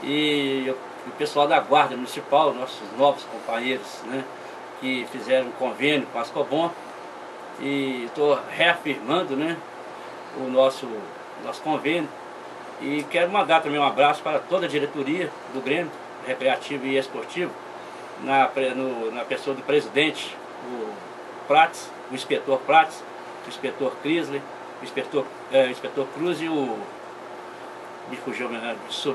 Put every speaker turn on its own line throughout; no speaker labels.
E o pessoal da Guarda Municipal, nossos novos companheiros, né, que fizeram um convênio com a Ascobom, e estou reafirmando, né, o nosso convênio. E quero mandar também um abraço para toda a diretoria do Grêmio Recreativo e Esportivo, na pessoa do presidente, o Prates, o inspetor Prates, o inspetor Crisley, o inspetor Cruz e o... Me fugiu,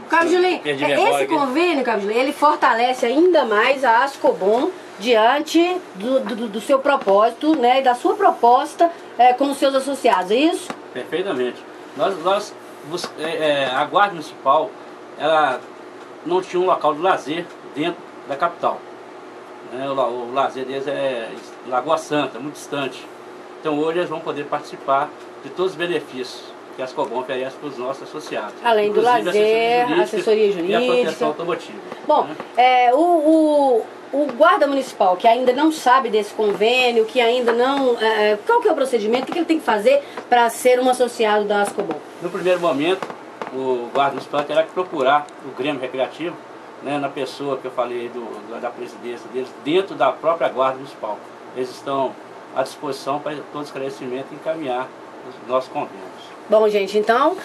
Cabo Julinho, esse convênio, Cabo Julinho, ele fortalece ainda mais a Ascobom diante do seu propósito, né, e da sua proposta com os seus associados, é isso?
Perfeitamente. A Guarda Municipal, ela não tinha um local de lazer dentro da capital. Né? O lazer deles é Lagoa Santa, muito distante. Então hoje eles vão poder participar de todos os benefícios que a Ascobom oferece para os nossos associados.
Além do lazer, assessoria jurídica
e a proteção automotiva.
Bom,
né?
O guarda municipal que ainda não sabe desse convênio, que ainda não... qual que é o procedimento? O que ele tem que fazer para ser um associado da Ascobom?
No primeiro momento, o guarda municipal terá que procurar o Grêmio Recreativo, né, na pessoa que eu falei da presidência deles, dentro da própria Guarda Municipal. Eles estão à disposição para todo esclarecimento e encaminhar os nossos convênios.
Bom, gente, então,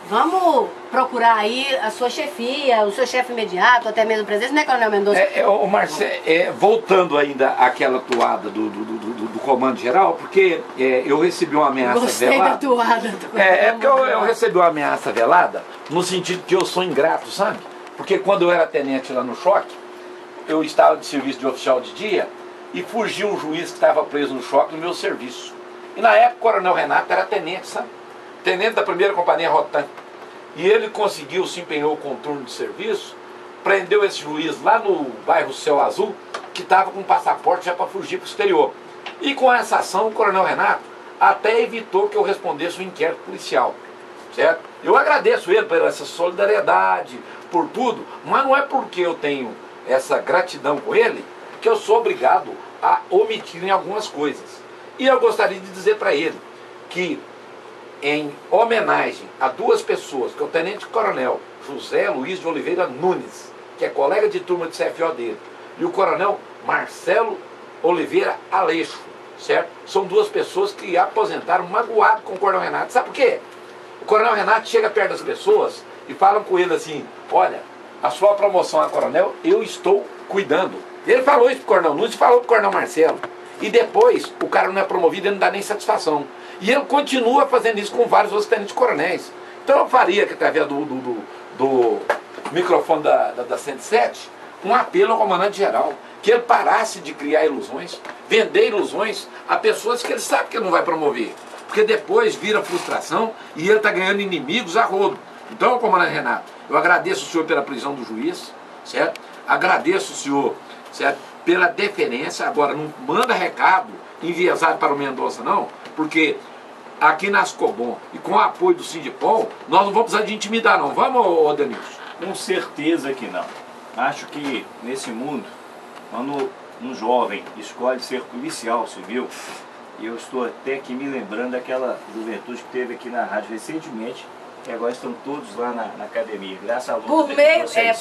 vamos procurar aí a sua chefia, o seu chefe imediato, até mesmo o presidente, né, Coronel Mendonça?
Voltando ainda àquela toada do comando geral, porque eu recebi uma ameaça
velada. Gostei da toada.
Porque eu recebi uma ameaça velada, no sentido que eu sou ingrato, sabe? Porque quando eu era tenente lá no Choque, eu estava de serviço de oficial de dia e fugiu um juiz que estava preso no Choque no meu serviço. E na época o Coronel Renato era tenente, sabe? Tenente da 1ª Companhia Rotan. E ele conseguiu, se empenhou com o turno de serviço, prendeu esse juiz lá no bairro Céu Azul, que estava com passaporte já para fugir para o exterior. E com essa ação o Coronel Renato até evitou que eu respondesse o inquérito policial. Certo? Eu agradeço ele por essa solidariedade, por tudo, mas não é porque eu tenho essa gratidão com ele que eu sou obrigado a omitir em algumas coisas. E eu gostaria de dizer para ele que, em homenagem a 2 pessoas, que é o Tenente Coronel José Luiz de Oliveira Nunes, que é colega de turma de CFO dele, e o Coronel Marcelo Oliveira Aleixo, certo? São 2 pessoas que aposentaram magoado com o Coronel Renato. Sabe por quê? O Coronel Renato chega perto das pessoas e falam com ele assim: olha, a sua promoção a coronel, eu estou cuidando. Ele falou isso pro Coronel Nunes e falou pro Coronel Marcelo. E depois, o cara não é promovido, ele não dá nem satisfação. E ele continua fazendo isso com vários outros tenentes coronéis. Então eu faria, que através do microfone da 107, um apelo ao comandante-geral, que ele parasse de criar ilusões, vender ilusões a pessoas que ele sabe que ele não vai promover. Porque depois vira frustração e ele está ganhando inimigos a rodo. Então, comandante Renato, eu agradeço o senhor pela prisão do juiz, certo? Agradeço o senhor, certo, pela deferência. Agora, não manda recado enviesado para o Mendonça, não, porque aqui na Ascobom e com o apoio do Sindipol, nós não vamos precisar de intimidar, não. Vamos, Denilson?
Com certeza que não. Acho que nesse mundo, quando um jovem escolhe ser policial civil, e eu estou até aqui me lembrando daquela juventude que teve aqui na rádio recentemente, e agora estão todos lá na academia, graças a Deus.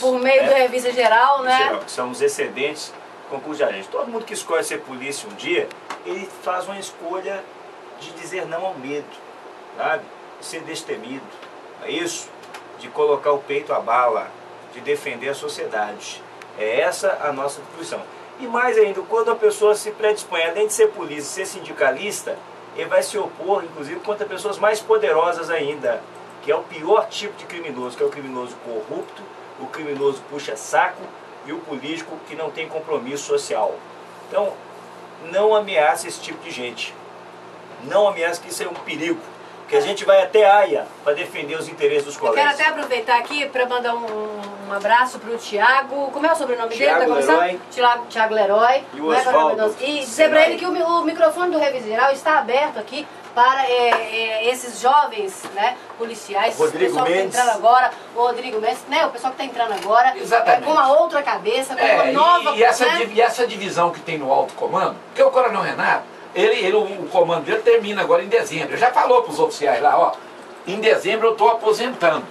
Por meio da Revista Geral, né?
São os excedentes concurso de agente. Todo mundo que escolhe ser polícia um dia, ele faz uma escolha de dizer não ao medo, sabe? De ser destemido, é isso? De colocar o peito à bala, de defender a sociedade. É essa a nossa profissão. E mais ainda, quando a pessoa se predispõe, além de ser polícia, ser sindicalista, ele vai se opor, inclusive, contra pessoas mais poderosas ainda, que é o pior tipo de criminoso, que é o criminoso corrupto, o criminoso puxa-saco e o político que não tem compromisso social. Então, não ameace esse tipo de gente. Não ameace, que isso é um perigo. Porque a gente vai até Haia para defender os interesses dos colegas.
Eu quero até aproveitar aqui para mandar um abraço para o Tiago. Como é o sobrenome dele? Tá começando? Tiago Leroy.
E o Osvaldo.
E dizer para ele que o microfone do Revista Geral está aberto aqui para esses jovens, né, policiais.
Rodrigo
o pessoal
Mendes.
Que está entrando agora, o Rodrigo Mendes, né, o pessoal que está entrando agora, com uma outra cabeça, com uma nova...
E essa divisão que tem no alto comando, porque o Coronel Renato, o comando dele termina agora em dezembro. Ele já falou para os oficiais lá, ó, em dezembro eu estou aposentando.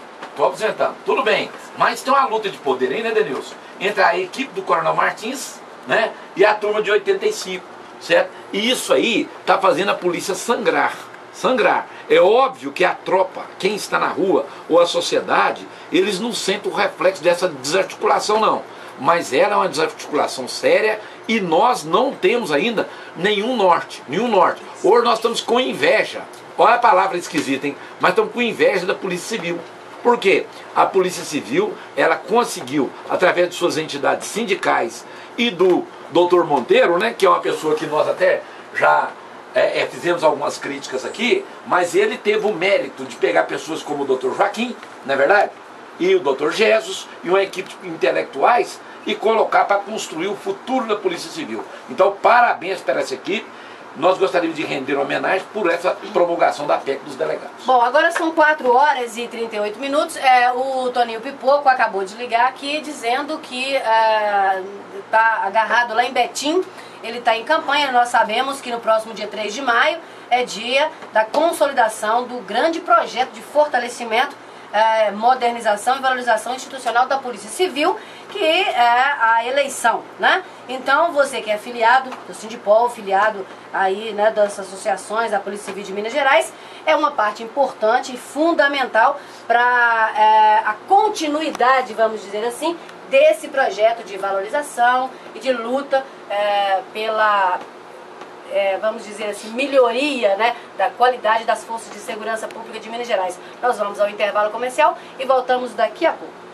Tudo bem. Mas tem uma luta de poder aí, né, Denilson? Entre a equipe do Coronel Martins, né, e a turma de 85, certo? E isso aí está fazendo a polícia sangrar. Sangrar. É óbvio que a tropa, quem está na rua, ou a sociedade, eles não sentem o reflexo dessa desarticulação, não. Mas ela é uma desarticulação séria e nós não temos ainda nenhum norte. Hoje nós estamos com inveja. Olha a palavra esquisita, hein? Mas estamos com inveja da Polícia Civil. Por quê? A Polícia Civil, ela conseguiu, através de suas entidades sindicais e do Dr. Monteiro, né, que é uma pessoa que nós até já fizemos algumas críticas aqui, mas ele teve o mérito de pegar pessoas como o Dr. Joaquim, não é verdade? E o Dr. Jesus e uma equipe de intelectuais e colocar para construir o futuro da Polícia Civil. Então, parabéns para essa equipe. Nós gostaríamos de render homenagem por essa promulgação da PEC dos delegados.
Bom, agora são 4 horas e 38 minutos. O Toninho Pipoco acabou de ligar aqui dizendo que está agarrado lá em Betim. Ele está em campanha. Nós sabemos que no próximo dia 3 de maio é dia da consolidação do grande projeto de fortalecimento, modernização e valorização institucional da Polícia Civil, que é a eleição, né? Então, você que é filiado do Sindipol, filiado aí, né, das associações da Polícia Civil de Minas Gerais, é uma parte importante e fundamental para a continuidade, vamos dizer assim, desse projeto de valorização e de luta pela, vamos dizer assim, melhoria, né, da qualidade das forças de segurança pública de Minas Gerais. Nós vamos ao intervalo comercial e voltamos daqui a pouco.